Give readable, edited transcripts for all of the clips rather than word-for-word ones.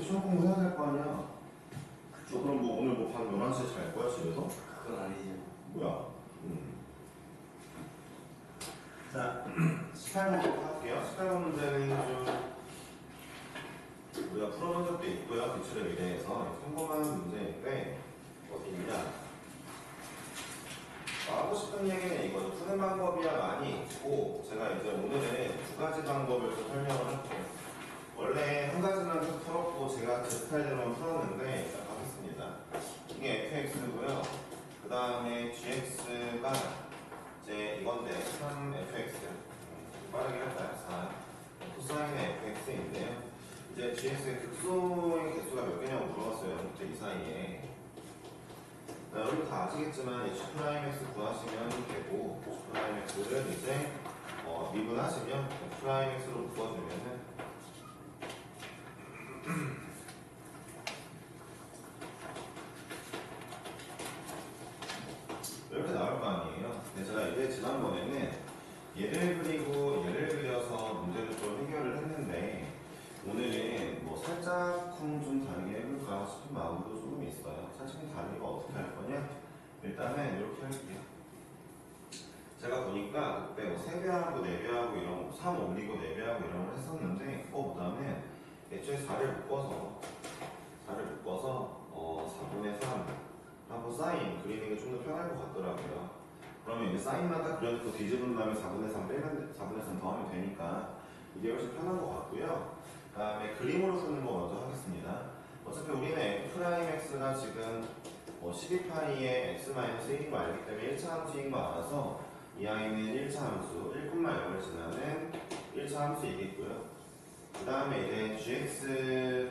시험 공부해야 될 거 아니야. 저 그럼 뭐 오늘 뭐 밤 11시에 잘 거야 집에서? 그건 아니죠. 뭐야? 자, 18번 할게요. 18번 문제는 좀 우리가 풀어본 적도 있고요. 기출에 의뢰해서 평범한 문제인데 어디 있냐? 하고 싶은 얘기는 이거죠. 푸는 방법이야 많이 있고 제가 이제 오늘은 두 가지 방법을 좀 설명을 할게요. 원래 한 가지만 좀 풀었고 제가 제 스타일대로만 풀었는데 일단 가겠습니다. 이게 fx고요. 그 다음에 gx가 이제 이건데 3fx 빠르게 할까요? 4 코사인의 fx인데요. 이제 gx의 극소의 개수가 몇 개냐고 물어봤어요. 이 사이에. 여러분 다 아시겠지만 G'X 구하시면 되고 G'X를 이제 미분하시면 F'X로 묶어주면은 이렇게 나올 거 아니에요. 근데 제가 이제 지난번에는 얘를 그리고 얘를 그려서 문제를 좀 해결을 했는데 오늘은 뭐 살짝쿵 좀 다르게 해볼까 싶은 마음도 조금 있어요. 살짝 다르게 어떻게 할 거냐? 일단은 이렇게 할게요. 제가 보니까 그때 뭐 3배하고 4배하고 이런 3 올리고 4배하고 이런 걸 했었는데 그거보다는 애초에 4를 묶어서 4분의 3 하고 사인 그리는 게 좀 더 편할 것 같더라고요. 그러면 이제 사인만 딱 그려놓고 뒤집은 다음에 4분의 3 빼면 4분의 3 더하면 되니까 이게 훨씬 편한 것 같고요. 그 다음에 그림으로 푸는 거 먼저 하겠습니다. 어차피 우리는 f'x가 지금 12파이의 x-1인 거 알기 때문에 1차 함수인 거 알아서 이 아이는 1차 함수 1,0을 지나는 1차 함수이겠고요. 그 다음에 이제 g'을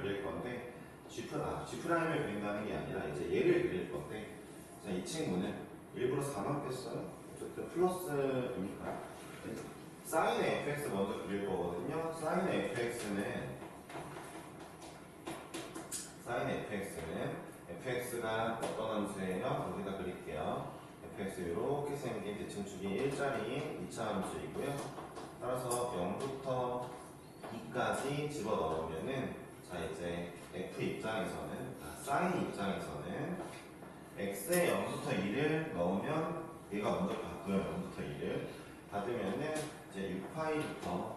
그릴 건데 g'를 그린다는 게 아니라 이제 얘를 그릴 건데 자, 이 친구는 일부러 4만 뺐어요. 어쨌든 플러스이니까 사인의 fx 먼저 그릴 거거든요. 사인의 fx가 어떤 함수예요? 여기다 그릴게요. fx 이렇게 생긴 대칭축이 1자리인 2차 함수이고요. 따라서 0부터 2까지 집어넣으면은 자 이제 f 입장에서는 사인 입장에서는 x에 0부터 2를 넣으면 얘가 먼저 받고요. 0부터 2를 받으면은 이제 6파이부터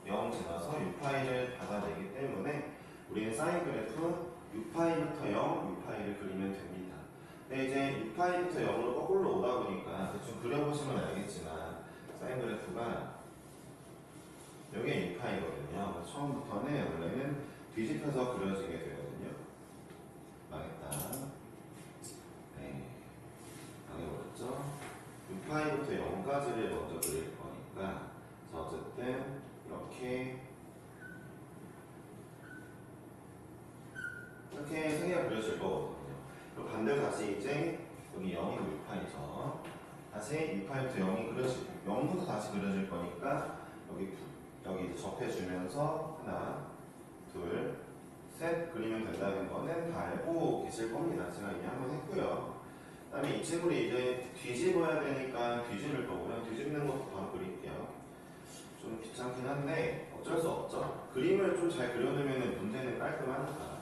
0 지나서 6파이를 받아내기 때문에 우리는 사인 그래프 6파이부터 0, 6파이를 그리면 됩니다. 근데 이제 6파이부터 0으로 거꾸로 오다 보니까 대충 그려보시면 알겠지만 사인 그래프가 여기에 6파이거든요. 처음부터는 원래는 뒤집혀서 그려지게 되거든요. 망했다. 네, 망해버렸죠. 6파이부터 0까지를 먼저 그릴 거니까 자 어쨌든 이렇게 세 개가 그려질 거거든요. 그리고 반대로 다시 이제 여기 0이 6파이죠. 다시 6파이부터 0이 그려지고 0부터 다시 그려질 거니까 여기 이제 접해주면서 하나, 둘, 셋 그리면 된다는 거는 다 알고 계실 겁니다. 제가 이미 한번 했고요. 그 다음에 이 친구를 이제 뒤집어야 되니까 뒤집을 거고요. 뒤집는 것도 바로 그릴게요. 좀 귀찮긴 한데 어쩔 수 없죠. 그림을 좀 잘 그려놓으면 문제는 깔끔하니까.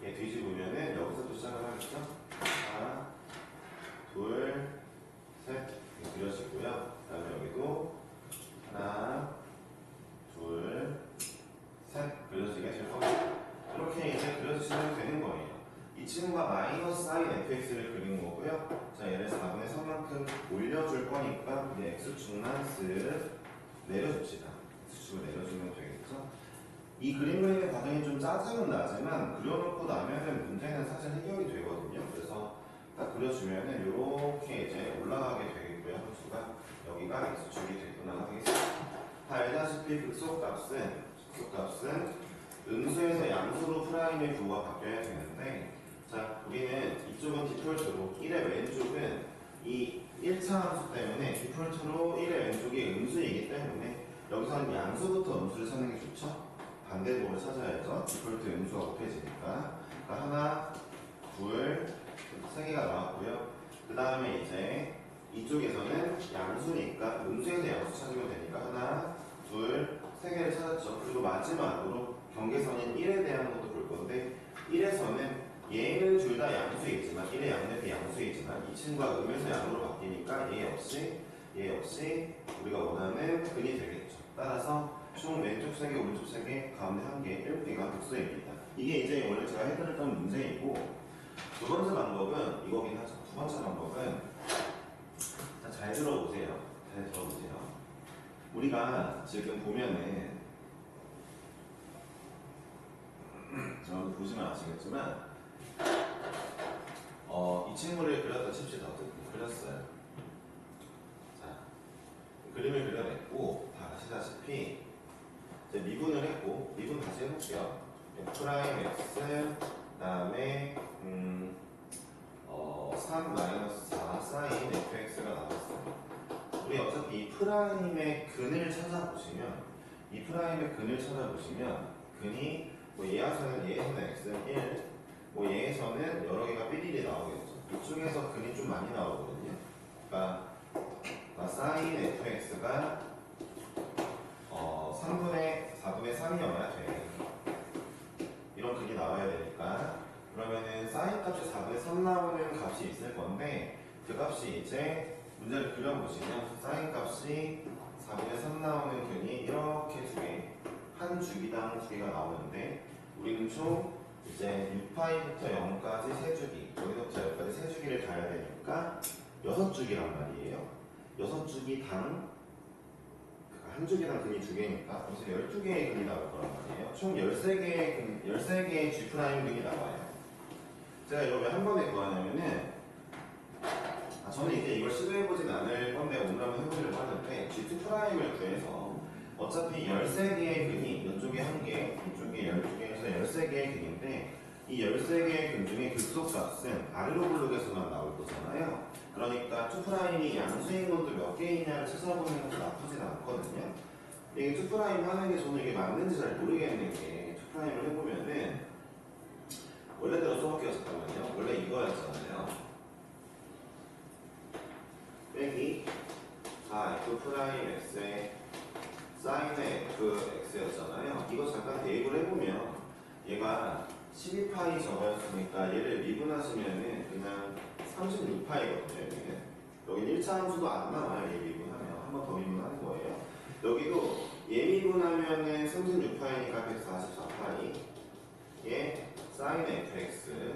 얘 뒤집으면은 여기서부터 시작을 하겠죠? 하나, 둘, 셋 이렇게 그려지고요. 그 다음에 여기도 하나, 둘, 셋 그려지게 될 겁니다. 이렇게 이제 그려지시면 되는 거예요. 이 친구가 마이너스 사인 fx를 그린 거고요. 자, 얘를 4분의 3만큼 올려줄 거니까 우리 x축만 쓱 내려줍시다. x축을 내려주면 되겠죠? 이 그림 그리는 과정이 좀 짜증은 나지만 그려놓고 나면은 문제는 사실 해결이 되거든요. 그래서 딱 그려주면은 이렇게 이제 올라가게 되겠고요. 함수가 여기가 x축이 되구나 하겠습니다. 다 알다시피 극소값은 음수에서 양수로 프라임의 부호가 바뀌어야 되는데 자 우리는 이쪽은 디폴트로 1의 왼쪽은 이 1차 함수 때문에 디폴트로 1의 왼쪽이 음수이기 때문에 여기서는 양수부터 음수를 찾는 게 좋죠. 반대쪽을 찾아야죠. 디폴트 음수가 곱해지니까. 그러니까 하나, 둘, 세 개가 나왔고요. 그 다음에 이제 이쪽에서는 양수니까 음수에서 양수 찾으면 되니까 하나, 둘, 세 개를 찾았죠. 그리고 마지막으로 경계선인 1에 대한 것도 볼 건데 1에서는 얘는 둘 다 양수이지만 1의 양력이 양수이지만 이 친구가 음에서 양으로 바뀌니까 얘 역시 우리가 원하는 근이 되겠죠. 따라서 총 왼쪽 3개 오른쪽 3개 가운데 1개 이렇게가 복수입니다. 이게 이제 원래 제가 해드렸던 문제이고 두 번째 방법은 이거긴 하죠. 두 번째 방법은 잘 들어보세요. 우리가 지금 보면은 여러분 보시면 아시겠지만 이 친구를 그렸다 칩시다. 그렸어요. 자, 그림을 그려냈고 다 아시다시피 이제 미분을 했고 미분 다시 해볼게요. 프라임 x 그다음에 3-4 사인 fx가 나왔어요. 우리 어차피 이 프라임의 근을 찾아보시면 근이 뭐 얘에서는 x는 1, 뭐 얘에서는 여러 개가 삐리리 나오겠죠. 이쪽에서 근이 좀 많이 나오거든요. 그러니까 사인 fx가 3분의 4분의 3이어야 돼. 이런 근이 나와야 되니까 그러면은 사인 값이 4분의 3 나오는 값이 있을 건데 그 값이 이제 문제를 그려보시면 사인 값이 4분의 3 나오는 근이 이렇게 두 개, 한 주기당 두 개가 나오는데 우리는 총 이제 6파이부터 0까지 세 주기, 여기서부터 여기까지 세 주기를 가야 되니까 6주기란 말이에요. 6주기당 한 주기당 근이 두 개니까 그래서 12개의 근이 나올 거란 말이에요. 총 13개의 G' 근이 나와요. 제가 이걸 왜 한 번에 구하냐면은 저는 이제 이걸 시도해보진 않을 건데 오늘 한번 해보려고 하는데 G2'을 구해서 어차피 13개의 근이 이쪽에 1개, 이쪽에 12개에서 13개의 근인데 이 13개의 근 중에 극소값은 아래로 블록에서만 나올 거잖아요. 그러니까 2'이 양수인 것도 몇 개이냐를 찾아보는 것도 나쁘진 않거든요. 이게 2' 하는 게 저는 이게 맞는지 잘 모르겠는 게 2'을 해보면은 원래대로 써볼게요. 잠깐만요. 원래 이거였잖아요. 빼기 4f'x의 사인의 fx였잖아요. 이거 잠깐 대입을 해보면 얘가 12파이 저거였으니까 얘를 미분하시면은 그냥 36파이거든요. 여기는 1차 함수도 안 나와요. 얘 미분하면 한 번 더 미분하는 거예요. 여기도 얘 미분하면은 36파이니까 144파이 얘 사인 fx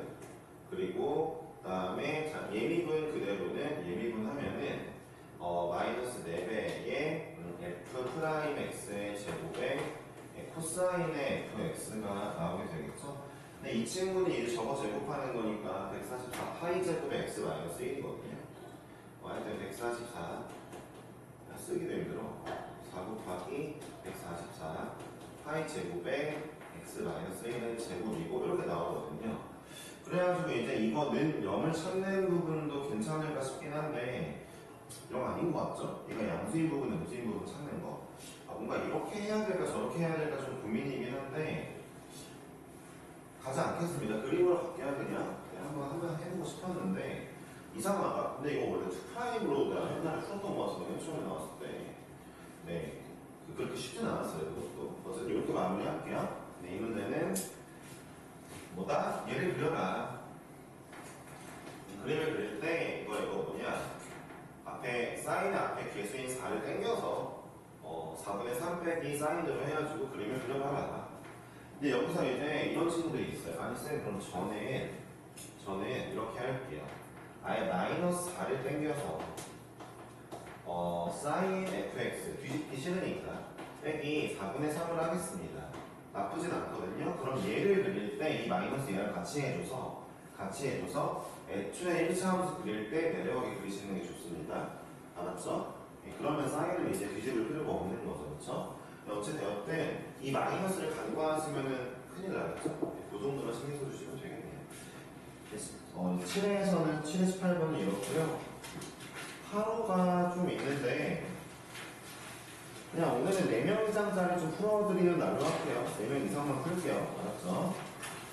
그리고 다음에 얘 미분 그대로는 얘 미분하면은 마이너스 4배의 f'x의 제곱에 코사인의 fx가 나오게 되겠죠. 근데 이 친구는 이제 저거 제곱하는 거니까 144 파이 제곱의 x 마이너스 1이거든요. y는 144 쓰기도 힘들어. 4 곱하기 144 파이 제곱의 x 마이너스 1은 제곱이고 이렇게 나오거든요. 그래가지고 이제 이거는 0을 찾는 부분도 괜찮을까 싶긴 한데 0 아닌 것 같죠? 얘가 양수인 부분, 음수인 부분 찾는 거. 뭔가 이렇게 해야 될까 저렇게 해야 될까 좀 고민이긴 한데 가지 않겠습니다. 그림으로 갈게요. 그냥 한번 해보고 싶었는데 이상하다. 근데 이거 원래 2'으로 내가 옛날에 풀었던 것 같은데 맨 처음에 나왔을 때 네, 그렇게 쉽진 않았어요. 그것도 어쨌든 이렇게 마무리할게요. 네, 이 문제는 뭐다? 얘를 그려라. 그림을 그릴 때 이거 뭐냐 앞에 사인 앞에 개수인 4를 당겨서 4분의 3 빼기 사인으로 해가지고 그림을 그려봐라. 근데 여기서 이제 이런 친구들이 있어요. 아니 쌤 그럼 저는 이렇게 할게요. 아예 마이너스 4를 당겨서 사인 fx 뒤집기 싫으니까 빼기 4분의 3을 하겠습니다. 나쁘진 않거든요. 그럼 얘를 그릴 때 이 마이너스 얘랑 같이 해줘서 애초에 1차 함수 그릴 때 내려가게 그리시는 게 좋습니다. 알았죠? 그러면 사인을 이제 뒤집을 필요가 없는 거죠. 그렇죠? 어쨌든 이 마이너스를 간과하시면은 큰일 나겠죠? 그 정도만 신경 써주시면 되겠네요. 7회에서는 7회 18번은 이렇고요. 8호가 좀 있는데 그냥 오늘은 4명 이상짜리 좀 풀어드리는 날로 할게요. 4명 이상만 풀게요. 알았죠?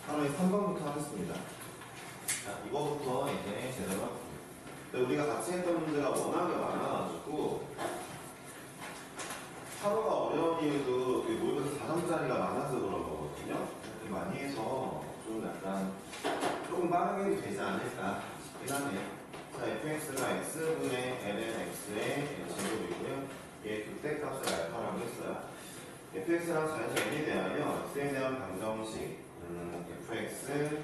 8호에 3번부터 하겠습니다. 자, 이거부터 이제 제대로 할게요. 근데 우리가 같이 했던 문제가 워낙에 많아가지고 8호가 어려운 이유도 모의고사 4점짜리가 많아서 그런 거거든요. 해서 좀 약간 조금 빠르게 되지 않을까 싶긴 하네요. 자, fx가 x분의 ln x의 제곱이고요. 얘 극대값을 알파라고 했어요. fx랑 자연수 n에 대하여 x에 대한 방정식 fx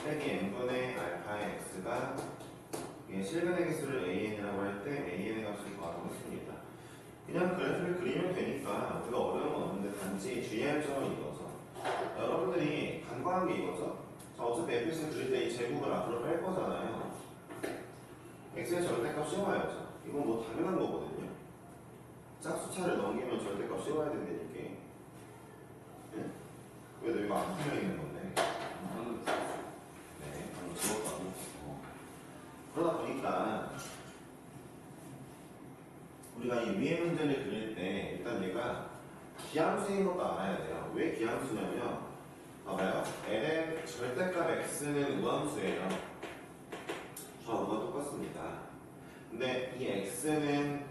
빼기 n분의 알파의 x가 실근의 개수를 an이라고 할 때 an의 값을 구하라고 했습니다. 그냥 그래프를 그리면 되니까 우리가 어려운 건 없는데 단지 주의할 점은 이거죠. 여러분들이 간과한 게 이거죠. 자, 어차피 fx를 그릴 때 이 제곱을 앞으로 뺄 거잖아요. x의 절대값 씌워야죠. 이건 뭐 당연한 거거든요. 짝수차를 넘기면 절대값 씌워야 된다니까. 네? 왜 이거 안 풀려 있는 건데? 네, 방금 지웠다고. 그러다 보니까 우리가 이 위의 문제를 그릴 때 일단 얘가 기함수인 것도 알아야 돼요. 왜 기함수냐면 봐봐요. l의 절대값 x는 우함수예요. 좌우가 똑같습니다. 근데 이 x는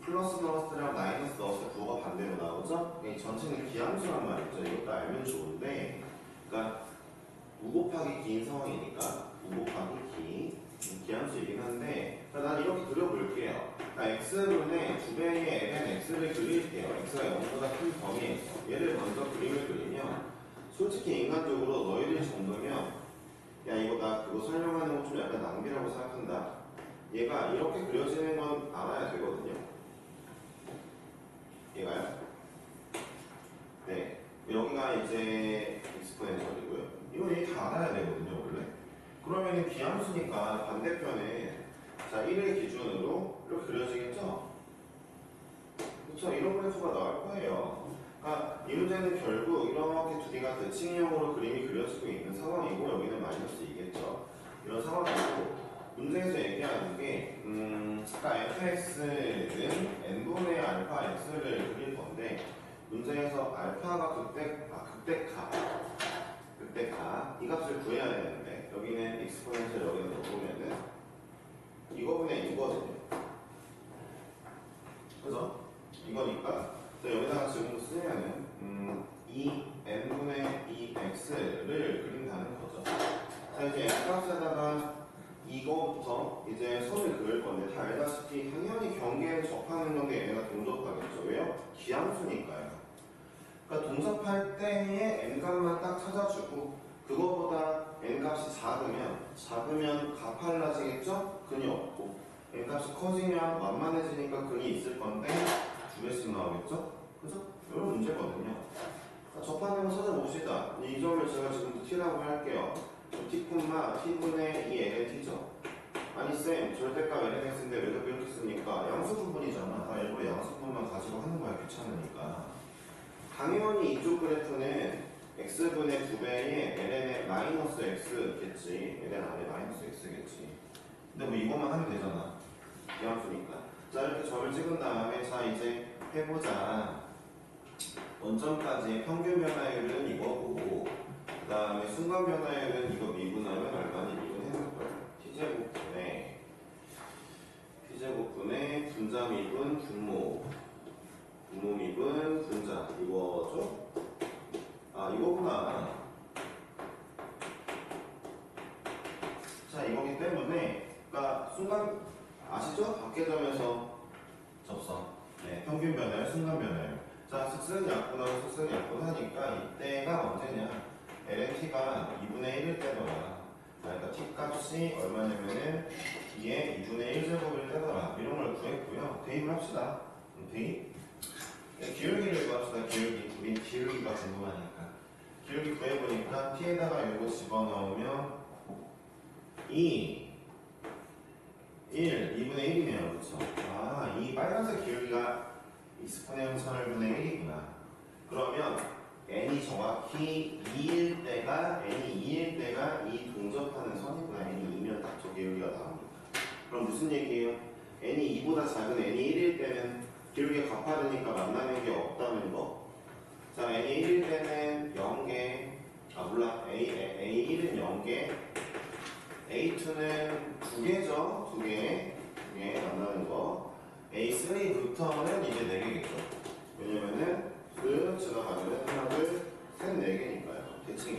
플러스 넣었으랑 마이너스 넣었을 때 부호가 반대로 나오죠? 이 전체는 기함수란 말이죠. 이것도 알면 좋은데 그러니까 우 곱하기 기인 상황이니까 우 곱하기 기 기함수이긴 한데 난 이렇게 그려볼게요. 그러니까 x분의 2배의 ln x를 그릴게요. x가 0보다 큰 범위에서 얘를 먼저 그림을 그리면 솔직히 인간적으로 너희들 정도면 야 이거 나 그거 설명하는 거 좀 약간 낭비라고 생각한다. 얘가 이렇게 그려지는 건 알아야 되거든요. 얘가요? 네. 여기가 이제 익스포넨셜이고요. 이거 얘 다 알아야 되거든요, 원래. 그러면은 기함수니까 반대편에 자 1을 기준으로 이렇게 그려지겠죠? 그쵸? 이런 그래프가 나올 거예요. 그러니까 이 문제는 결국 이렇게 두 개가 대칭형으로 그림이 그려지고 있는 상황이고 여기는 마이너스 2겠죠. 이런 상황이고 문제에서 얘기하는 게 그러니까 fx는 n분의 알파 x를 그릴 건데 문제에서 알파가 극대값 이 값을 구해야 되는데 여기는 익스포넨셜 여기는 넣어보면은 이거분의 이거거든요. 그죠? 이거니까 여기다가 지금 쓰면은 이 n분의 이 x를 그린다는 거죠. 자 이제 n값에다가 이거부터 이제 선을 그을 건데 다 알다시피 당연히 경계에 접하는 건데 얘네가 동접하겠죠. 왜요? 기함수니까요. 그러니까 동접할 때의 n값만 딱 찾아주고 그거보다 n값이 작으면 가팔라지겠죠? 근이 없고 n값이 커지면 완만해지니까 근이 있을 건데 2배씩 나오겠죠? 그죠? 이런 문제거든요. 접하는 거 찾아봅시다. 이 점을 제가 지금부터 t라고 할게요. t뿐만 t분의 이 lnt죠. 아니 쌤 절대값 lnx인데 왜 이렇게 쓰니까 양수분이잖아. 나 일부러 양수분만 가지고 하는 거야. 귀찮으니까. 당연히 이쪽 그래프는 x분의 2배의 ln의 마이너스 x겠지. ln 안에 마이너스 x겠지. 근데 뭐 이것만 하면 되잖아. 양수니까. 자 이렇게 점을 찍은 다음에 자 이제 해보자. 원점까지의 평균 변화율은 이거고 그 다음에 순간 변화율은 이거 미분하면 얼마니 미분해볼 거예요. t제곱분의 분자 미분 분모 미분 분자 이거죠? 아 이거구나. 자 이거기 때문에 그러니까 순간 아시죠? 밖에점에서 접선 네, 평균 변화율 순간 변화율 자 슥슨 약분하고 슥슨 약분하니까 이때가 언제냐 lnt가 2분의 1일 때더라. 그러니까 t값이 얼마냐면은 2의 2분의 1제곱일 때더라. 이런 걸 구했고요. 대입을 합시다. 대입 기울기를 구합시다. 기울기. 우린 기울기가 궁금하니까. 기울기 구해보니까 t에다가 이거 집어넣으면 2 1 2분의 1이네요. 그렇죠? 아, 이 빨간색 기울기가 익스포넨셜분의 1이구나. 그러면 n이 정확히 2일 때가 n이 2일 때가 이 동접하는 선이구나. n이 2면 딱 저 기울기가 나옵니다. 그럼 무슨 얘기예요? n이 2보다 작은 n이 1일 때는 기울기가 가파르니까 만나는 게 없다는 거. 자, n이 1일 때는 0개 A1은 0개 A2는 2개죠. 2개 만나는 거. A3부터는 이제 4개겠죠. 왜냐면은 제가 가지는 하나, 둘, 셋, 4개니까요. 대칭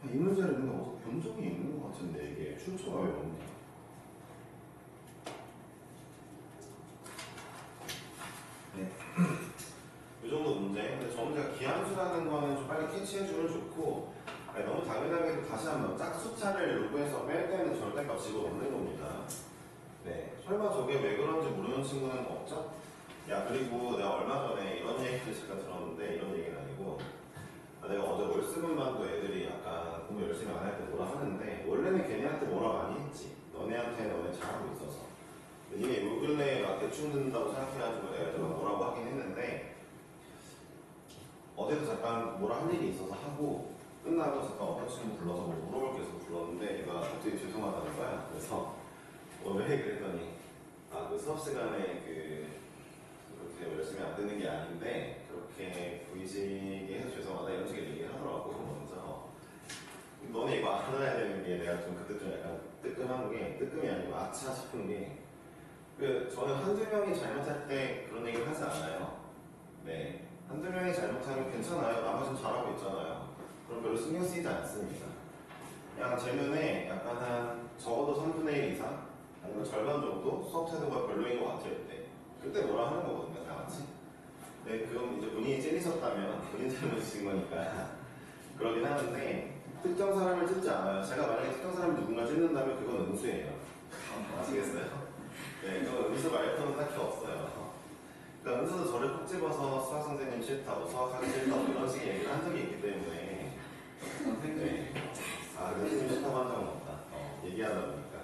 이 문제를 근데 어디서 본 적이 있는 것 같은데 이게 출처가 왜 없냐? 네. 이 정도 문제. 근데 저 문제가 기함수라는 거는 좀 빨리 캐치해주면 좋고, 아니, 너무 당연하게도 다시 한번 짝수차를 로그에서 뺄 때는 절대값 집어넣는 겁니다. 네. 설마 저게 왜 그런지 모르는 친구는 없죠? 야, 그리고 내가 얼마 전에 이런 얘기를 잠깐 들었는데, 이런 얘기는 아니고, 내가 어제 월수금반도 애들이 약간 공부 열심히 안 할 때 뭐라 하는데, 원래는 걔네한테 뭐라 많이 했지. 너네한테 너네 잘하고 있어서. 이게 요 근래에 막 대충 듣는다고 생각해가지고 내가 좀 뭐라고 하긴 했는데, 어제도 잠깐 뭐라 할 일이 있어서 하고, 끝나고 잠깐 어떤 친구 불러서 뭐 물어볼 게 있어서 불렀는데, 얘가 갑자기 죄송하다는 거야. 그래서, 왜? 그랬더니, 그 수업 시간에 그렇게 열심히 안 듣는 게 아닌데, 그렇게 보이시게 해서 죄송하다 이런 식의 얘기를 하더라고. 먼저 너네 이거 알아야 되는 게 내가 좀 그때 좀 약간 뜨끔한 게, 뜨끔이 아니고 아차 싶은 게, 저는 한두 명이 잘못할 때 그런 얘기를 하지 않아요. 네, 한두 명이 잘못하면 괜찮아요. 나머지는 잘하고 있잖아요. 그럼 별로 신경 쓰이지 않습니다. 그냥 제 눈에 약간 한 적어도 3분의 1 이상 아니면 절반 정도 수업 태도가 별로인 것 같을 때, 그때 뭐라 하는 거거든요, 다 같이. 네, 그건 이제 본인이 찔리셨다면 본인 잘못이신 거니까 그러긴 하는데, 특정 사람을 찝지 않아요. 제가 만약에 특정 사람이 누군가 찝는다면 그건 은수예요. 아시겠어요? 네, 그건 은수 말고는 딱히 없어요. 그러니까 은수도 저를 콕 집어서 수학 선생님 싫다고, 수학하기 싫다고 이런 식의 얘기를 한 적이 있기 때문에. 네. 선생님 싫다고 한 적은 없다. 얘기하다 보니까.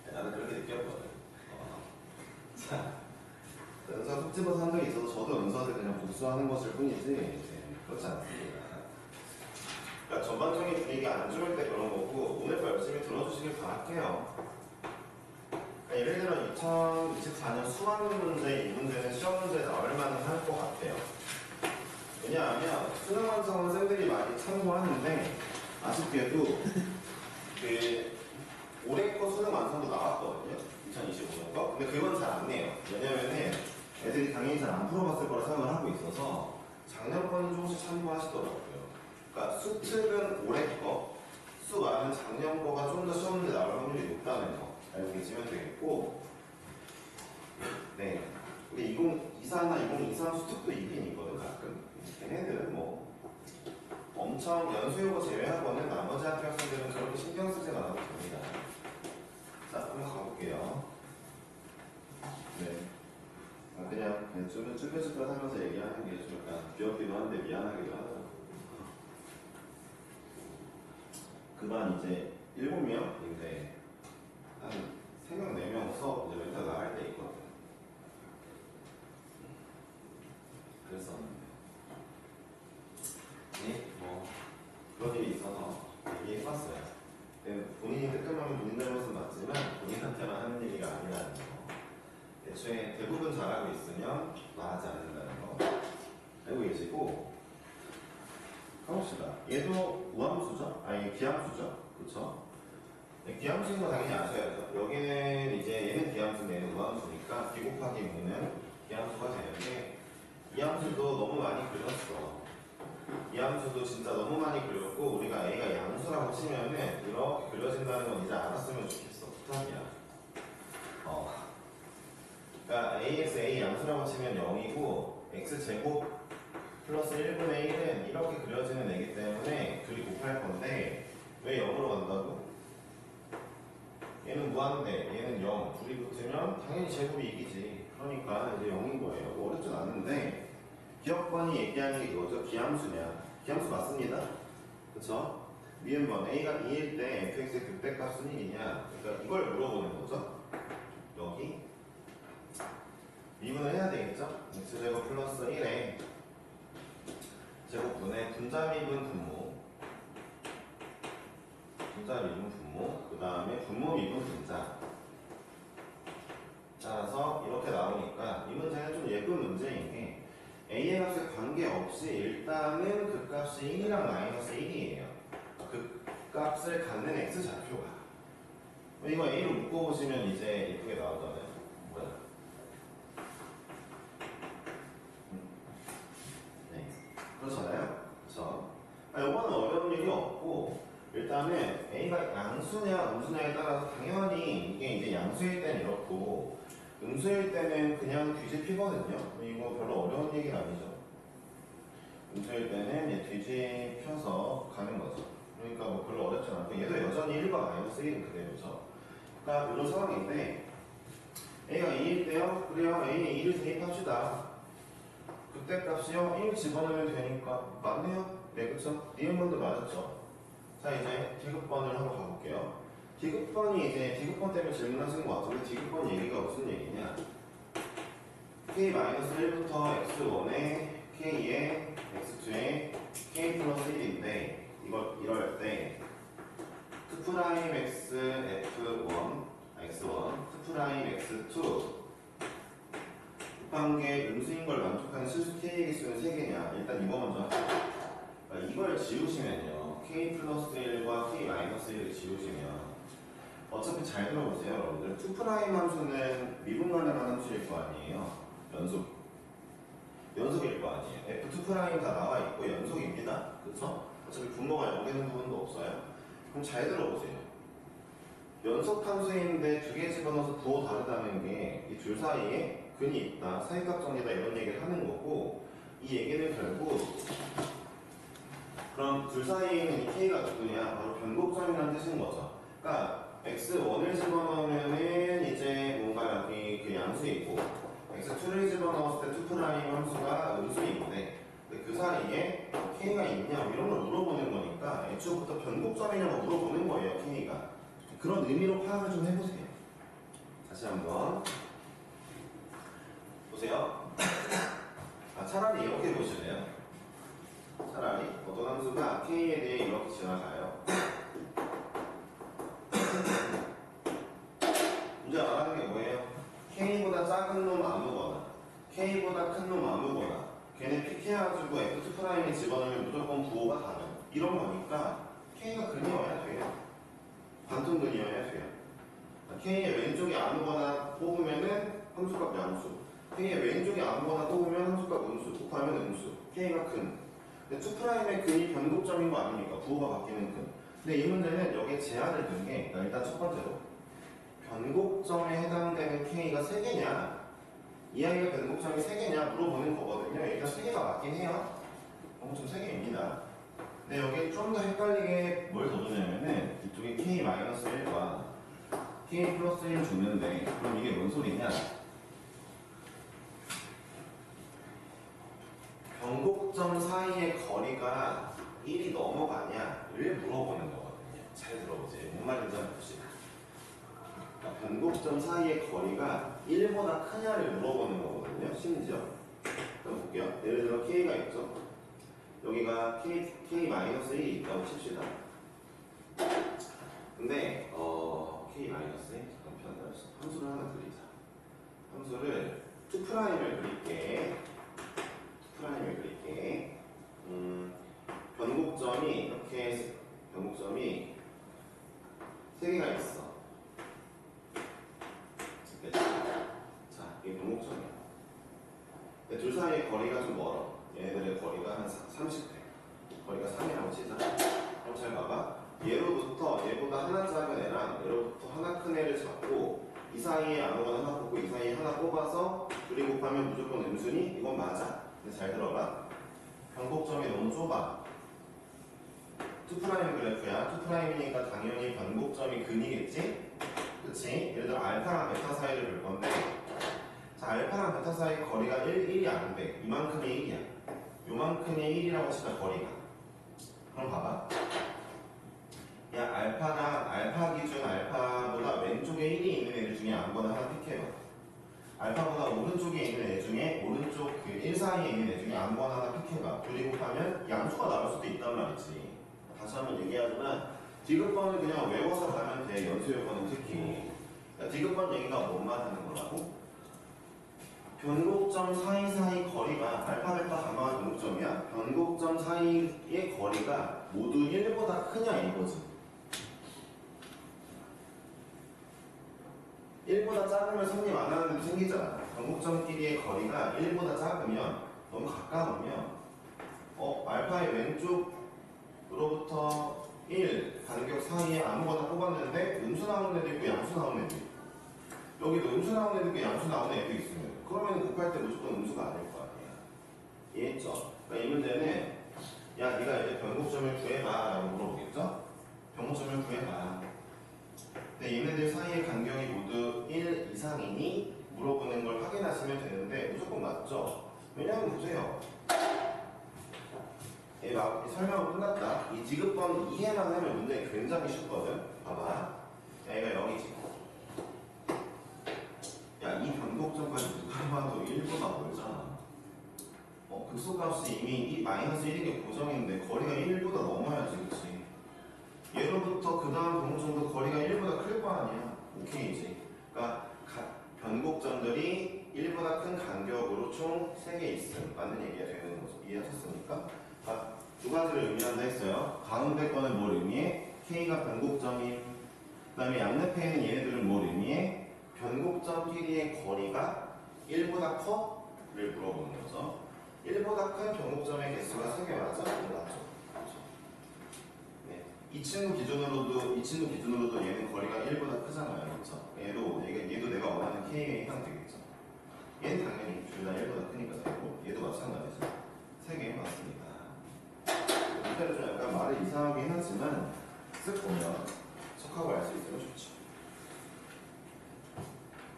네, 나는 그렇게 느꼈거든. 자, 은수가 콕 집어서 한 적이 있어서 저도 은수한테 그냥 복수하는 것일 뿐이지, 그렇지 않습니다. 그러니까 전반적인 분위기가 안 좋을 때 그런 거고, 오늘 거 열심히 들어주시길 바랄게요. 그러니까 예를 들어 2024년 수학 문제, 이 문제는 시험 문제에 나올 만은 할 것 같아요. 왜냐하면 수능 완성은 쌤들이 많이 참고하는데, 아쉽게도 올해 거 수능 완성도 나왔거든요. 2025년 거. 근데 그건 잘 안 내요. 왜냐면은 애들이 당연히 잘 안 풀어봤을 거라 생각을 하고 있어서 작년 거는 조금씩 참고하시더라고요. 그러니까 수특은 올해 거, 수많은 작년 거가 좀 더 시험 문제 나올 확률이 높다는 거 알고 계시면 되겠고, 네. 근데 2024나 2023 수특도 있긴 있거든, 가끔. 걔네들은 뭐 엄청 연수요거 제외하고는 나머지 학생들은 저렇게 신경 쓰지 않아도 됩니다. 자, 한번 가볼게요. 네. 그냥 쭈뼛쭈뼛 하면서 얘기하는 게 좀 약간 귀엽기도 한데 미안하기도 하더라고요. 그반 이제 7명인데 한 3명, 4명 수업 이제 멘탈 나갈 때 있거든. 그랬었는데. 네, 뭐 그런 일이 있어서 얘기해봤어요. 본인이 뜨끔하면 본인 잘못은 맞지만 본인한테만 하는 얘기가 아니라는 거. 애초에 대부분 잘하고 있으면 나하지 않는다는 거 알고 계시고, 가봅시다. 얘도 우함수죠? 아니 기함수죠? 그쵸? 기함수인 거 당연히 아셔야죠. 여기는 이제 얘는 기함수인데 얘는 우함수니까 비 곱하기 무는 기함수가 되는데, 이 함수도 너무 많이 그렸어. 이 함수도 진짜 너무 많이 그렸고, 우리가 A가 양수라고 치면은 이렇게 그려진다는 건 이제 알았으면 좋겠어. 부탁이야. 그러니까 AX A 양수라고 치면 0이고 X제곱 플러스 1분의 1은 이렇게 그려지는 애기 때문에 둘이 곱할 건데, 왜 0으로 간다고? 얘는 무한대, 얘는 0. 둘이 붙으면 당연히 제곱이 이기지. 그러니까 이제 0인 거예요. 뭐 어렵진 않은데, 기억번이 얘기하는 게 이거죠. 기함수냐. 기함수 맞습니다. 그쵸? 미음번 A가 2일 때 fx의 극대값은 1이냐. 그러니까 이걸 물어보는 거죠. 여기 미분을 해야 되겠죠? x제곱 플러스 1에 제곱분의 분자 미분 분모, 분자 미분 분모, 그 다음에 분모 미분 분자. 따라서 이렇게 나오니까 이 문제는 좀 예쁜 문제인 게, A의 값에 관계없이 일단은 그 값이 1이랑 마이너스 1이에요. 그 값을 갖는 x좌표가. 이거 A로 묶어보시면 이제 예쁘게 나오잖아요. 뭐야? 네. 그렇잖아요. 그쵸? 이거는 어려운 일이 없고, 일단은 A가 양수냐 음수냐에 따라서 당연히 이게 이제 양수일 때는 이렇고 음수일 때는 그냥 뒤집히거든요. 이거 별로 어려운 얘기는 아니죠. 음수일 때는 얘 뒤집혀서 가는 거죠. 그러니까 뭐 별로 어렵지 않고 얘도 여전히 1과 마이너스 1은 그대로죠. 그러니까 이런 상황인데 A가 2일 때요. 그래요. A에 2를 대입합시다. 그때 값이요. 1 집어넣으면 되니까 맞네요. 네, 그쵸? 니은번도 맞았죠. 자, 이제 디귿번을 한번 가볼게요. 디귿번이 이제 디귿번 때문에 질문하신 것 같은데 디귿번 얘기가 무슨 얘기냐? K-1부터 X1에 K에 X2에 K 플러스 1인데 이럴 때 2'X F1 X1 2'X2 곱한게 음수인 걸 만족하는 실수 K의 개수는 3개냐? 일단 이거 먼저 하죠. 이걸 지우시면요. K 플러스 1과 K 마이너스 1을 지우시면 어차피 잘 들어보세요 여러분들. 2' 함수는 미분 가능한 함수일 거 아니에요. 연속일 거 아니에요. F2' 다 나와 있고 연속입니다. 그쵸? 어차피 분모가 여기는 부분도 없어요. 그럼 잘 들어보세요. 연속 함수인데 두 개 집어넣어서 부호 다르다는 게 이 둘 사이에 근이 있다, 사이각정이다 이런 얘기를 하는 거고 이 얘기는 결국 그럼 둘 사이에 있는 이 K가 누구냐? 바로 변곡점이라는 뜻인 거죠. 그러니까 X1을 집어넣으면은 이제 뭔가 여기 그 양수이고 X2를 집어넣었을 때 2' 함수가 음수인데 그 사이에 K가 있냐 이런 걸 물어보는 거니까 애초부터 변곡점이냐고 물어보는 거예요. K가 그런 의미로 파악을 좀 해보세요. 다시 한번 보세요. 차라리 이렇게 보실래요? 차라리 어떤 함수가 K에 대해 이렇게 지나가요. 문제 말하는 게 뭐예요? K보다 작은 놈 아무거나 K보다 큰 놈 아무거나 걔네 픽해가지고 F2'에 집어넣으면 무조건 부호가 다른 이런 거니까 K가 근이어야 돼요. 반통근이어야 돼요. K의 왼쪽에 아무거나 뽑으면은 함수값 양수, K의 왼쪽에 아무거나 뽑으면 함수값 음수, 곱하면 음수. K가 근. 근데 2'의 근이 변곡점인 거 아닙니까? 부호가 바뀌는 근. 근데 이 문제는 여기에 제한을 둔 게 일단 첫 번째로 변곡점에 해당되는 K가 3개냐 이 아이가 변곡점이 3개냐 물어보는 거거든요. 일단 3개가 맞긴 해요. 변곡점 3개입니다. 근데 여기 좀 더 헷갈리게 뭘 더 주냐면은 이쪽에 K-1과 K 플러스 1을 줬는데 그럼 이게 뭔 소리냐? 변곡점 사이의 거리가 1이 넘어가냐를 물어보는 거거든요. 잘 들어보세요. 뭔 말인지 한번 봅시다. 그러니까 변곡점 사이의 거리가 1보다 크냐를 물어보는 거거든요. 심지어 한번 볼게요. 예를 들어 K가 있죠. 여기가 K-1이 있다고 칩시다. 근데 K-1 잠깐 편들었어. 함수를 하나 그리자. 함수를 2'을 그릴게. 2'을 그릴게. 변곡점이 이렇게 변곡점이 3개가 있어. 자, 이게 변곡점이야. 근데 둘 사이의 거리가 좀 멀어. 얘네들의 거리가 한 30배. 거리가 3이라고 치자. 그럼 잘 봐봐. 얘로부터 얘보다 하나 작은 애랑 얘로부터 하나 큰 애를 잡고 이 사이에 아무거나 하나 뽑고 이 사이에 하나 뽑아서 둘이 곱하면 무조건 음수니? 이건 맞아. 근데 잘 들어봐. 변곡점이 너무 좁아. 2' 그래프야. 2'이니까 당연히 변곡점이 근이겠지? 그치? 예를 들어 알파랑 베타 사이를 볼 건데 자, 알파랑 베타 사이 거리가 1이 안 돼. 이만큼이 1이야. 요만큼이 1이라고 치자 거리가. 그럼 봐봐. 야, 알파랑 알파 기준 알파보다 왼쪽에 1이 있는 애들 중에 아무거나 하나 픽해봐. 알파보다 오른쪽에 있는 애 중에 오른쪽 그 1 사이에 있는 애 중에 아무거나 하나 픽해봐. 둘이 곱하면 양수가 나올 수도 있단 말이지. 다시 한번 얘기하지만 디귿번은 그냥 외워서 가면 돼. 연수 요건은 특히. 그러니까 디귿번 얘기가 뭔 말하는 거라고? 변곡점 사이사이 거리가 알파, 베타, 가마가 변곡점이야. 변곡점 사이의 거리가 모두 1보다 크냐 이거지. 1보다 작으면 성립 안 하는 일도 생기잖아. 변곡점끼리의 거리가 1보다 작으면 너무 가까우면 알파의 왼쪽으로부터 1 간격 간격 사이에 아무거나 뽑았는데 음수 나오는 애도 있고 양수 나오는 애도 있고 여기도 음수 나오는 애도 있고 양수 나오는 애도 있으면 그러면 곱할 때 무조건 음수가 아닐 거 아니야. 이해했죠? 그러니까 이 문제는 야 네가 이제 변곡점을 구해봐 라고 물어보겠죠? 변곡점을 구해봐. 근데 얘네들 사이의 간격이 모두 1 이상이니 물어보는 걸 확인하시면 되는데 무조건 맞죠? 왜냐면 보세요. 설명은 끝났다. 이 지급번 이해만 하면 문제 굉장히 쉽거든. 봐봐. 얘가 0이지. 야, 이 변곡점까지 누가 봐도 1보다 멀잖아. 극소값이 이미 이 마이너스 1이 고정인데 거리가 1보다 넘어야지, 그치? 얘로부터 그 다음 변곡점도 거리가 1보다 클 거 아니야. 오케이지. 그러니까 변곡점들이 1보다 큰 간격으로 총 3개 있음. 맞는 얘기가 되는 거죠. 이해하셨습니까? 두 가지를 의미한다 했어요. 가운데 거는 뭘 의미해? K가 변곡점임. 그 다음에 양옆에 있는 얘네들은 뭘 의미해? 변곡점끼리의 거리가 1보다 커? 를 물어보는 거죠. 1보다 큰 변곡점의 개수가 3개 맞아? 맞죠? 네. 이 친구 기준으로도 얘는 거리가 1보다 크잖아요. 그렇죠? 얘도 내가 원하는 K에 해당되겠죠. 얘는 당연히 둘 다 1보다 크니까 되고 얘도 마찬가지죠. 3개 맞습니다. 문제를 좀 약간 말을 이상하긴 하지만 쓱 보면 척하고 알 수 있으면 좋죠.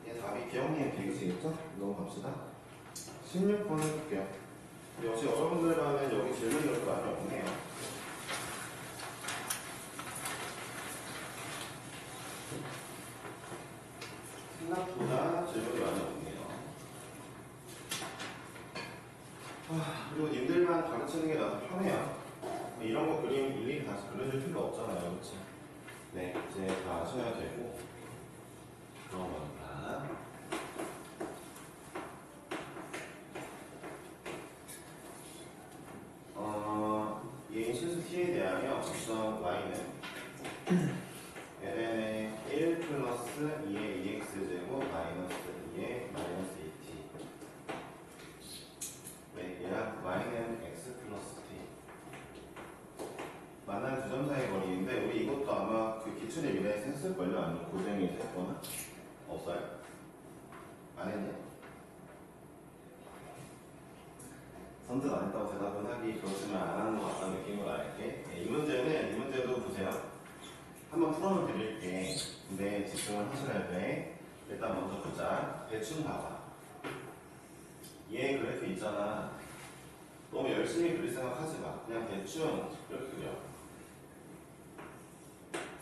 얘 답이 기억니의 100이시겠죠? 넘어갑시다. 16번을 볼게요. 역시 여러분들 반은 여기 질문이 그렇게 많이 없네요. 생각보다 질문이 많이 없네요. 그리고 님들만 가르치는 게 나도 편해요. 이런 거 그림 일일이 다시 그려줄 필요 없잖아요. 그치? 네, 이제 다 아셔야 되고 그런 거니까. 얘 실수 t에 대하여 직선 y는 ln의 1 플러스 2의 2x제곱 마이너스 2의 마이너스 2t. 네, 얘랑 y는 x 플러스 t. 만난 두 점 사이의 거리인데 우리 이것도 아마 그 기출의 미래에서 했을걸요? 아니면 고정에서 했거나? 없어요? 안 했냐? 선택 안 했다고 대답은 하기 그렇지만 안 하는 것 같다는 느낌으로 알게. 네, 이 문제도 보세요. 한번 풀어는 드릴게. 근데 집중을 하셔야 돼. 일단 먼저 보자. 대충 봐봐. 얘 그래프 있잖아. 너무 열심히 그릴 생각하지 마. 그냥 대충 이렇게 그려.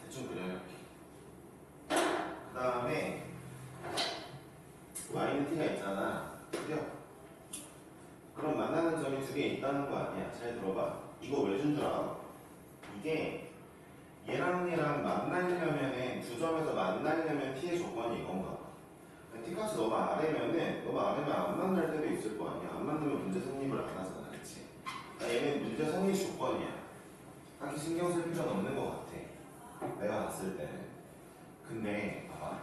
대충 그려 이렇게. 그 다음에 y는 t가 있잖아. 그려. 그럼 만나는 점이 2개 있다는 거 아니야. 잘 들어봐. 이거 왜 준 줄 알아? 이게 얘랑 얘랑 만나려면 두 점에서 만나려면 t의 조건이 이건가 봐. t값이 너무 아래면 안 만날 때도 있을 거 아니야. 안 만나면 문제 성립을 안 하잖아. 그치? 얘는 문제 성립 조건이야. 딱히 신경 쓸 필요는 없는 것 같아. 내가 봤을 때는. 근데 봐봐.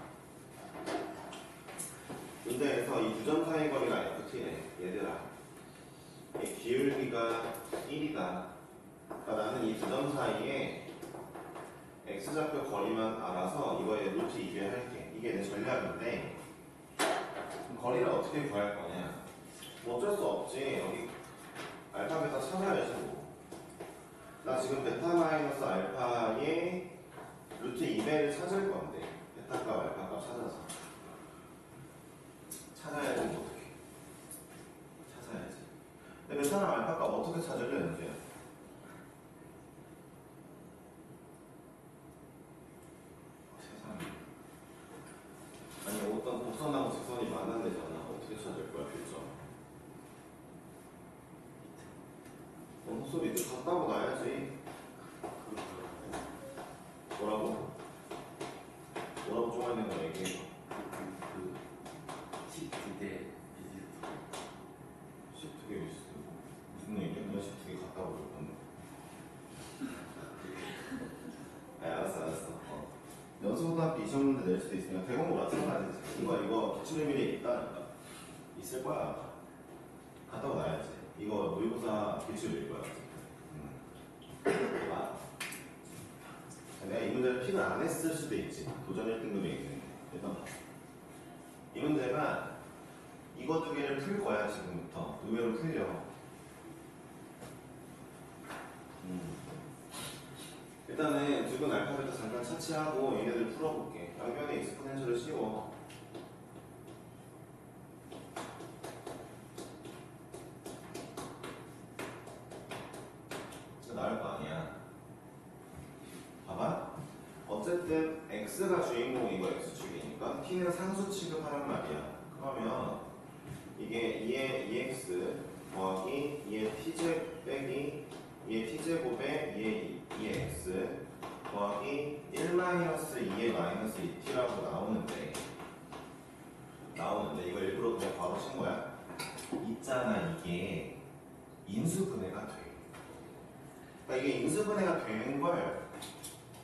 문제에서 이 두 점 사이 거리가 FT네. 얘들아. 기울기가 1이다. 그러니까 나는 이 두 점 사이에 x좌표 거리만 알아서 이거에 루트 2배 할게. 이게 내 전략인데 거리를 어떻게 구할 거냐? 뭐 어쩔 수 없지. 여기 알파 베타 찾아야지 뭐. 나 지금 베타 마이너스 알파의 루트 2배를 찾을 건데 베타 값 알파 값 찾아야지 뭐 어떻게 찾아야지. 근데 베타랑 알파 값 어떻게 찾을래 이제? 세상에. 아니 어떤 곡선하고 직선이 만난대잖아. 어떻게 찾을 거야 필점? 호수 밑에 갔다고 놔야지. 뭐라고? 뭐라고 쪼가있는 거 얘기해. T2대 비지트 12개 있어. 무슨 얘기야? 너 12개 갔다고 그럴 건데. 알았어. 연수고등학교 이 시험 문제 낼 수도 있으니까 대공고 마찬가지지. 이거 기출의 미래에 있다니까. 있을 거야. 갔다고 놔야지. 이거 모의고사 기출 읽어야지. 내가 문제를 픽을 안 했을 수도 있지. 도전 1등급에 있는데. 일단 이 문제가 이거 두 개를 풀 거야 지금부터. 의외로 풀려. 일단은 두근 알파벳도 잠깐 차치하고 얘네들 풀어볼게. 양변의 익스포넨셜을 씌워. 나올 거 아니야. 봐봐. 어쨌든 x가 주인공이고 x축이니까 t는 상수 취급하란 말이야. 그러면 이게 2의 2x 더하기 2의 t제곱 빼기 2의 t제곱에 2의 x 더하기 1-2의 마이너스 2t라고 나오는데 이거 일부러 그냥 바로 친 거야. 있잖아, 이게 인수분해가 돼. 그러니까 이게 인수분해가 되는 걸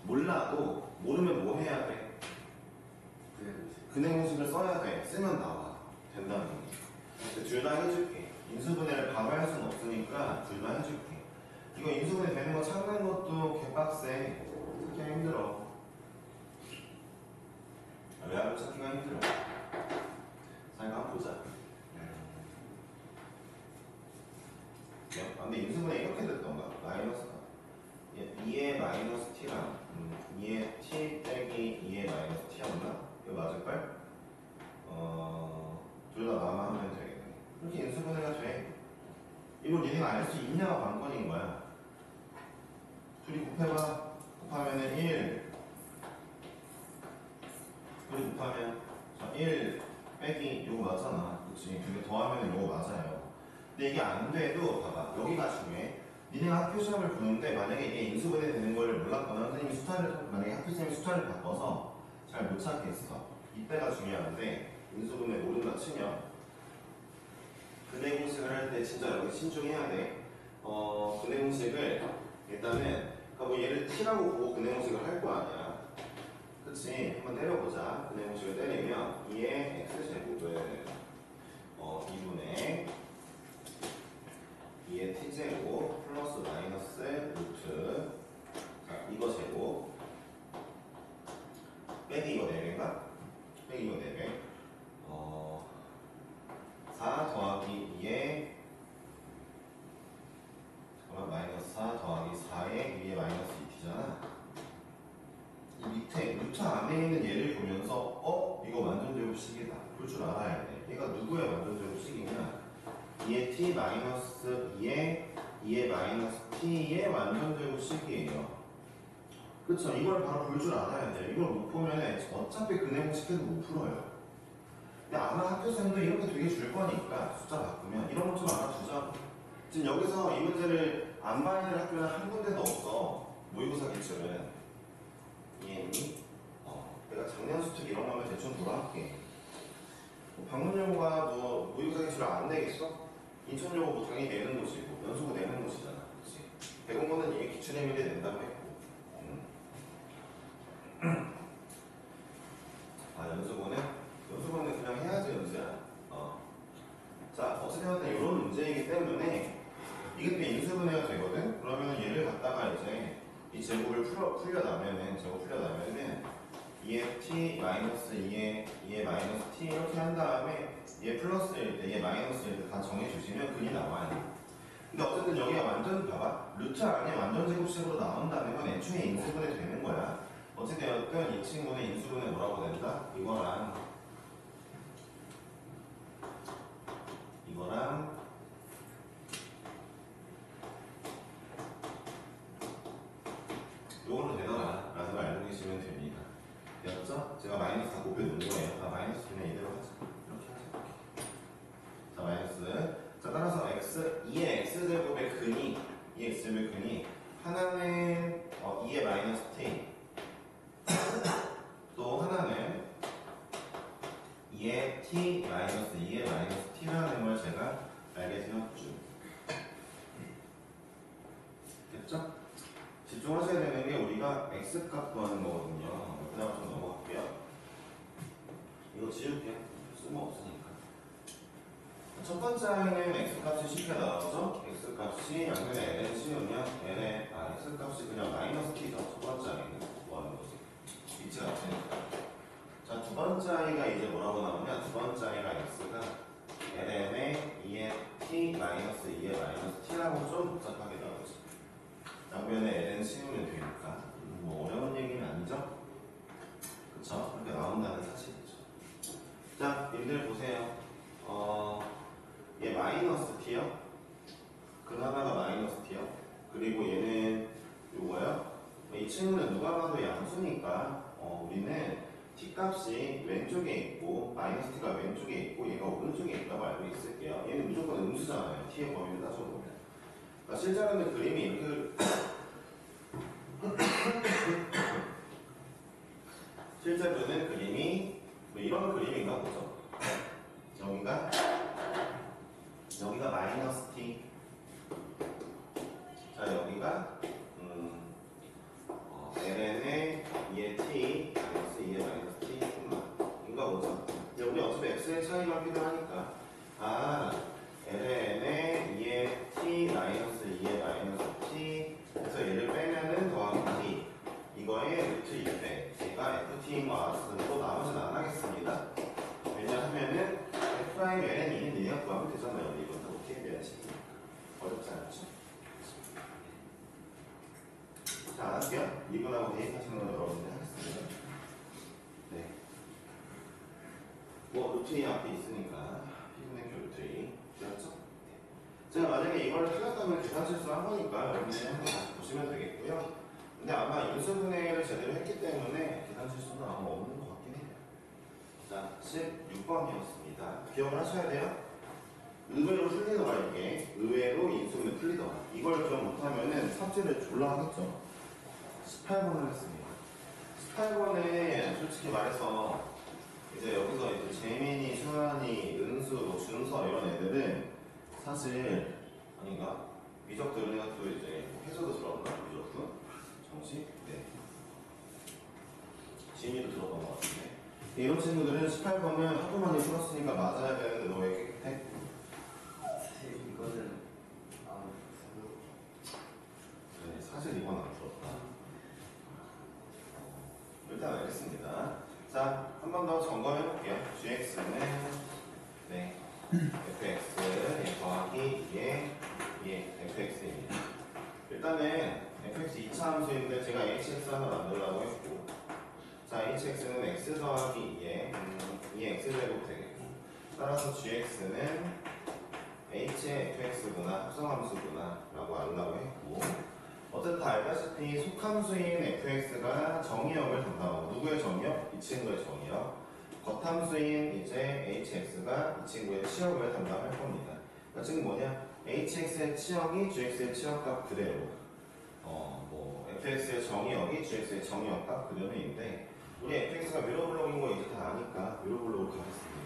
몰라도 모르면 뭐 해야 돼? 근해 공식을 써야 돼. 쓰면 나와. 된다는 거지. 둘 다 해줄게. 인수분해를 바로 할 수는 없으니까 둘 다 해줄게. 이거 인수분해 되는 거 찾는 것도 개빡세. 찾기가 힘들어. 외압을 찾기가 힘들어. 자, 이거 한번 보자. 근데 인수분해 이렇게 됐던가? 마이너스가 2의 마이너스 t랑 2의 t 빼기 2의 마이너스 t였나? 이거 맞을걸? 둘 다 나만 하면 되겠네. 이렇게 인수분해가 돼. 이걸 니네가 알 수 있냐가 관건인 거야. 둘이 곱해봐. 곱하면은 1. 둘이 곱하면 1 빼기 요거 맞잖아. 그치? 근데 더하면 요거 맞아요. 근데 이게 안 돼도 봐봐. 여기가 중요해. 니네가 학교 시험을 보는데 만약에 이게 인수분해 되는 걸 몰랐거나 선생님이 만약에 학교생님이 숫자를 바꿔서 잘 못 찾겠어. 이때가 중요한데 인수분해 모른다 치면 근해 공식을 할 때 진짜 여기 신중해야 돼. 근해 공식을 일단은 그러니까 뭐 얘를 t라고 보고 근해 공식을 할 거 아니야. 그치? 한번 때려보자. 근해 공식을 때리면 2의 x제곱은 2분의 2의 t제곱 플러스 마이너스 루트 자 이거 제곱 빼기 이거 4배인가? 빼기 이거 4배 4 더하기 2의 마이너스 4 더하기 4의 2의 마이너스 2t잖아. 이 밑에 루트 안에 있는 얘를 보면서 이거 완전제곱식이다 볼 줄 알아야 돼. 얘가 누구의 완전제곱식이냐 2의 t 마이너스 2의 마이너스 t의 완전제곱식이에요. 그쵸? 이걸 바로 볼 줄 알아야 돼. 이걸 못 보면 어차피 근해 공식 해도 못 풀어요. 근데 아마 학교생도 이렇게 되게 줄 거니까 숫자 바꾸면 이런 것 좀 알아두자고. 지금 여기서 이 문제를 안 봐야 될 학교는 한 군데도 없어. 모의고사 기출은. 이해했니? 내가 작년 수특 이런 거 하면 대충 돌아갈게. 방문여고가 뭐 모의고사 기출을 안 내겠어? 인천여고 뭐 당연히 내는 곳이고 연수고 내는 곳이잖아. 그치? 대공고는 이게 기출행위를 낸다고 했고 연수고는 그냥 해야지 연수야. 자 어쨌든 이런 문제이기 때문에 이게 또 인수분해가 되거든? 그러면 얘를 갖다가 이제 이 제곱을 풀려나면은 2의 t 마이너스 2의 마이너스 t 이렇게 한 다음에 얘 플러스일 때, 얘 마이너스일 때 다 정해주시면 근이 나와요. 근데 어쨌든 여기가 완전 봐봐. 루트 안에 완전 제곱식으로 나온다는 건 애초에 인수분해 되는 거야. 어쨌든 이 친구는 인수분해 뭐라고 된다? 이거랑 요걸로 되더라 라는 걸 알고 계시면 됩니다. 되었죠? 제가 마이너스 다 곱해 놓은 거예요. 마이너스 그냥 이대로 하자. 이렇게 하자. 자 마이너스 자 따라서 x 2의 x제곱의 근이 2의 x제곱의 근이 하나는 2의 마이너스 t 또 하나는 2의 t 마이너스 2의 마이너스 t라는 걸 제가 알게 되었죠. 됐죠? 집중하셔야 되는 게 우리가 x값 구하는 거거든요. 그다음 좀 넘어갈게요. 이거 지울게요. 쓸모없으니까. 첫 번째 항에는 x값이 쉽게 나오죠? x값이 양면에 ln 씌우면 l의 x값이 그냥 마이너스 t죠. 첫 번째 항에는 구하는 거지. 봐도 양수니까 우리는 t값이 왼쪽에 있고 마이너스 t가 왼쪽에 있고 얘가 오른쪽에 있다고 알고 있을게요. 얘는 무조건 음수잖아요. t의 범위를 따져보면. 그러니까 실제로는 그림이 이렇게 실제로는 그림이 뭐 이런 그림인가 보죠. 여기가 마이너스 t. 자 여기가 ln의 2의 t 마이너스 2의 마이너스 t 인가 보죠. 이제 우리 어차피 x의 차이만 필요하니까 ln의 2의 t 마이너스 2의 마이너스 t 그래서 얘를 빼면은 더하기 t 이거의 루트 2배 얘가 ft인 거 알았으므로 나머지는 안 하겠습니다. 왜냐하면은 f'ln 2는 얘가 구하면 되잖아요. 이건 어떻게 해야지 어렵지 않죠? 자, 안 할게요. 이분하고 대입하시는 건 여러분들이 하겠습니다. 네. 뭐, 루트 2 앞에 있으니까, 피분의 교 루트 2. 되었죠? 네. 제가 만약에 이걸 틀렸다면 계산 실수 한 거니까 여러분들이 한번 다시 보시면 되겠고요. 근데 아마 인수분해를 제대로 했기 때문에 계산 실수는 아마 없는 것 같긴 해요. 자, 16번이었습니다. 기억을 하셔야 돼요. 의외로 풀리더라, 이게. 의외로 인수분해 풀리더라. 이걸 기억 못하면은 삽질을 졸라 하겠죠. 18번을 했습니다. 18번에 솔직히 말해서 이제 여기서 이제 재민이, 수환이, 은수, 뭐 준서 이런 애들은 사실 아닌가? 미적 들은 애가 또 이제 해서도 들었나? 미적도? 정식? 네. 지민이도 들었던 것 같은데. 이런 친구들은 18번을 하도 많이 풀었으니까 맞아야 되는데 너 왜 깨끗해? 이거는 네, 사실 이건 안 풀었다. 일단 알겠습니다. 자, 한 번 더 점검해 볼게요. gx는 네, fx 더하기 2의 fx입니다. 일단은 fx 2차 함수인데 제가 hx 하나 만들려고 했고, 자, hx는 x 더하기 2의 x제곱 되겠고, 따라서 gx는 h의 fx구나, 합성함수구나 라고 알려고 했고, 어쨌든 다 알다시피 속함수인 fx가 정의역을 담당하고, 누구의 정의역? 이 친구의 정의역. 겉함수인 이제 hx가 이 친구의 치역을 담당할 겁니다. 그러니까 지금 뭐냐? hx의 치역이 gx의 치역값 그대로, 뭐 fx의 정의역이 gx의 정의역값 그대로인데, 우리 fx가 위로블록인 거 이제 다 아니까 위로블록으로 가겠습니다.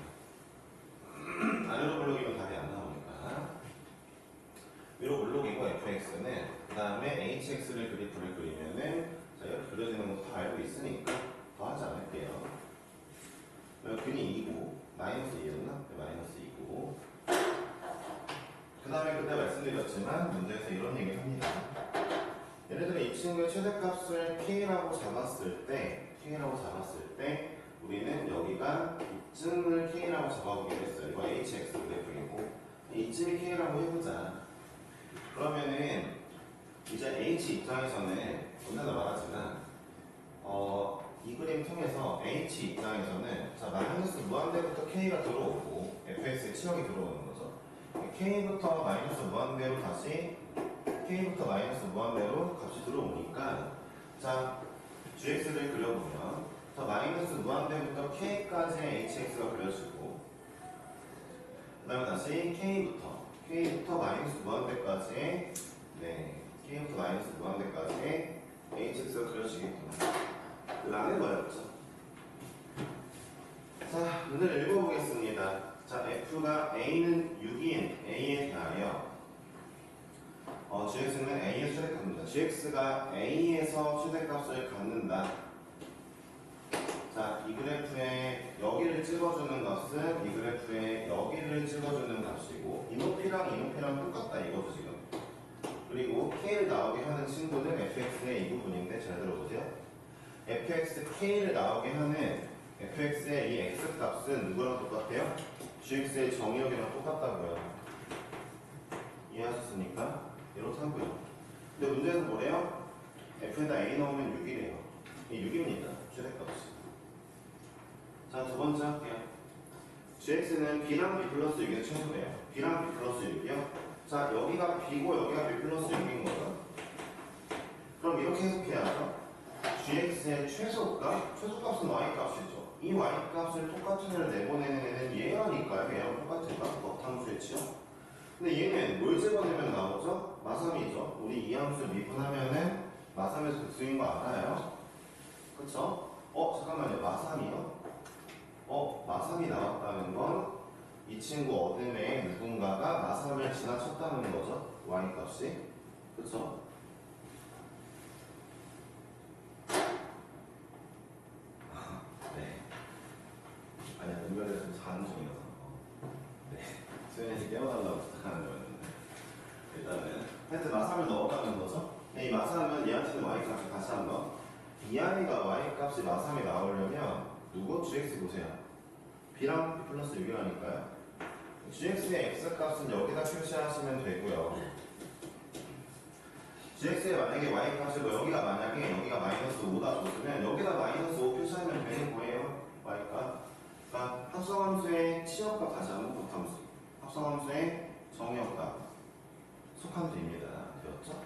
아래로 블록이면 답이 안 나오니까. 위로 블록인 거 fx는 그 다음에 hx를 그래프를 그리면은 자 이렇게 그려지는 것도 다 알고 있으니까 더 하지 않을게요. 균이 2고 마이너스 2였나? 네, 마이너스 2고 그 다음에 그때 말씀드렸지만 문제에서 이런 얘기를 합니다. 예를 들어 이 친구의 최대값을 k라고 잡았을 때 우리는 여기가 이쯤을 k라고 잡아보기로 했어요. 이거 hx 그래프이고 이쯤이 k라고 해보자. 그러면은 이제 h 입장에서는 언제나 말하지만 이 그림 통해서 h 입장에서는 자 마이너스 무한대부터 k가 들어오고 fx의 치역이 들어오는 거죠. k부터 마이너스 무한대로 다시 k부터 마이너스 무한대로 값이 들어오니까 자 gx를 그려보면 자 마이너스 무한대부터 k까지의 hx가 그려지고 그 다음에 다시 k부터 마이너스 무한대까지의 k부터 마이너스 무한대까지의 hx가 그려지겠구나. 라는 거였죠. 자, 문제를 읽어보겠습니다. 자, f가 a는 6인 a에 대하여 gx는 a의 최대값입니다. gx가 a에서 최대값을 갖는다. 자, 이 그래프에 여기를 찍어주는 값은 이 그래프에 여기를 찍어주는 값이고 이 높이랑 똑같다 이거죠 지금. 그리고 k를 나오게 하는 친구는 fx의 이 부분인데 잘 들어보세요. fx k를 나오게 하는 fx의 이 x 값은 누구랑 똑같아요? gx의 정의역이랑 똑같다고요. 이해하셨습니까? 이렇다고요. 근데 문제에서 뭐래요? f에다 a 넣으면 6이래요. 이 6입니다. 최대값이. 자, 두 번째 할게요. gx는 b랑 b 플러스 6의 최소래요. b랑 b 플러스 6이요. 자, 여기가 b고 여기가 b 플러스 6인 거죠. 그럼 이렇게 해석해야죠. gx의 최소값은 y값이죠. 이 y값을 똑같은 애를 내보내는 애는 얘라니까요. 얘랑 똑같은 값, 럭탕수의 치요. 근데 얘는 뭘 집어내면 나오죠? 마삼이죠. 우리 이 함수 미분하면은 마삼에서 극수인 거 알아요? 그쵸? 잠깐만요. 마삼이요? 마삼이 나왔다는 건 이 친구 어둠에 누군가가 마삼을 지나쳤다는 거죠. y값이. 그쵸? 네. 아니야, 은별이가 좀 자는 중이라서. 네. 수현이한테 깨워달라고 부탁하는 거였는데. 일단은. 하여튼 마삼을 넣었다는 거죠. 이 마삼은 얘한테는 y값이 다시 한번. 이 안이가 y값이 마삼이 나오려면 누구? gx 보세요. b랑 b 플러스 6이라니까요. gx의 x값은 여기다 표시하시면 되고요. gx의 만약에 y값이고 여기가 마이너스 5다 줬으면 여기다 마이너스 5 표시하면 되는 거예요. y값. 그러니까 합성함수의 치역값 다시 한번 곱함수. 합성함수의 정의역값. 속하면 됩니다. 되었죠?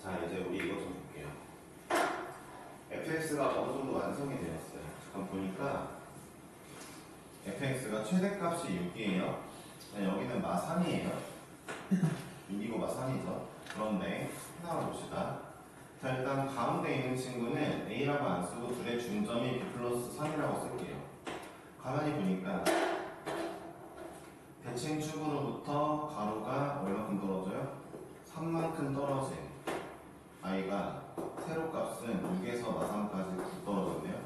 자 이제 우리 이거 좀 볼게요. fx가 어느 정도 완성이 되었어요. 잠깐 보니까 fx가 최대값이 6이에요. 여기는 마3이에요. 6이고 마3이죠. 그런데 하나 봅시다. 자 일단 가운데 있는 친구는 a라고 안 쓰고 둘의 중점이 b 플러스 3이라고 쓸게요. 가만히 보니까 대칭 축으로부터 가로가 얼마큼 떨어져요? 3만큼 떨어진 i가 세로값은 6에서 마3까지 9 떨어졌네요.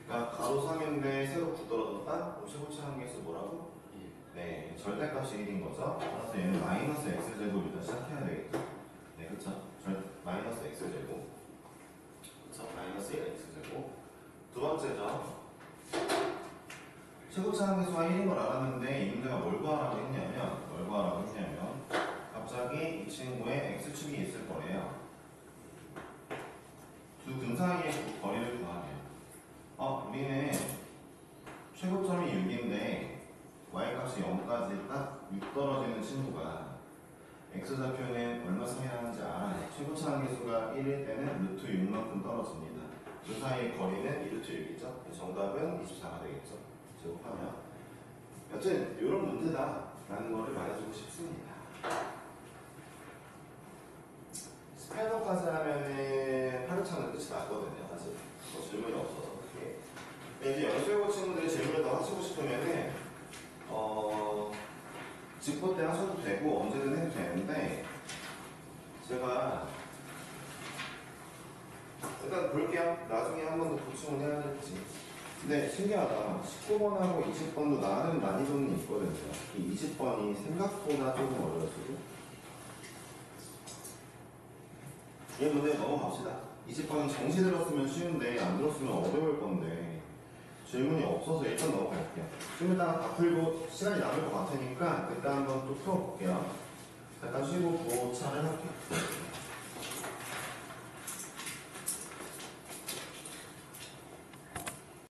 그러니까 가로 3인데 세로 9 떨어졌다? 그럼 최고치 한계수 뭐라고? 네, 절대값이 1인 거죠. 따라서 얘는 마이너스 x제곱 일단 시작해야 되겠죠. 네, 그쵸. 마이너스 x제곱. 그쵸. 마이너스 x제곱. 두 번째죠. 최고치 한계수가 1인 걸 알았는데 이 문제가 뭘 구하라고 했냐면 갑자기 이 친구의 x축이 있을 거래요. 두 근 사이의 거리를 구하면 우리는 최고점이 6인데 y값이 0까지 딱 6 떨어지는 친구가 x좌표는 얼마 차이나는지 알아요. 최고치 한계수가 1일 때는 루트 6만큼 떨어집니다. 그 사이의 거리는 2루트 6이죠. 정답은 24가 되겠죠. 제곱하면 여튼 이런 문제다라는 거를 말해주고 싶습니다. 스패너까지 하면은 하루차는 끝이 났거든요. 사실 뭐 질문이 없어서. 이제 연수여고 친구들이 질문을 더 하시고 싶으면은 직보 때 하셔도 되고 언제든 해도 되는데 제가 일단 볼게요. 나중에 한 번 더 보충을 해야 될지. 근데 신기하다. 19번하고 20번도 나름 난이도는 있거든요. 이 20번이 생각보다 조금 어려워지고 이 문제 넘어갑시다. 20번은 정시 들었으면 쉬운데 안 들었으면 어려울 건데 질문이 없어서 일단 넘어갈게요. 좀 이따가 다 풀고 시간이 남을 것 같으니까 그때 한번 또 풀어볼게요. 잠깐 쉬고 보차를 할게요.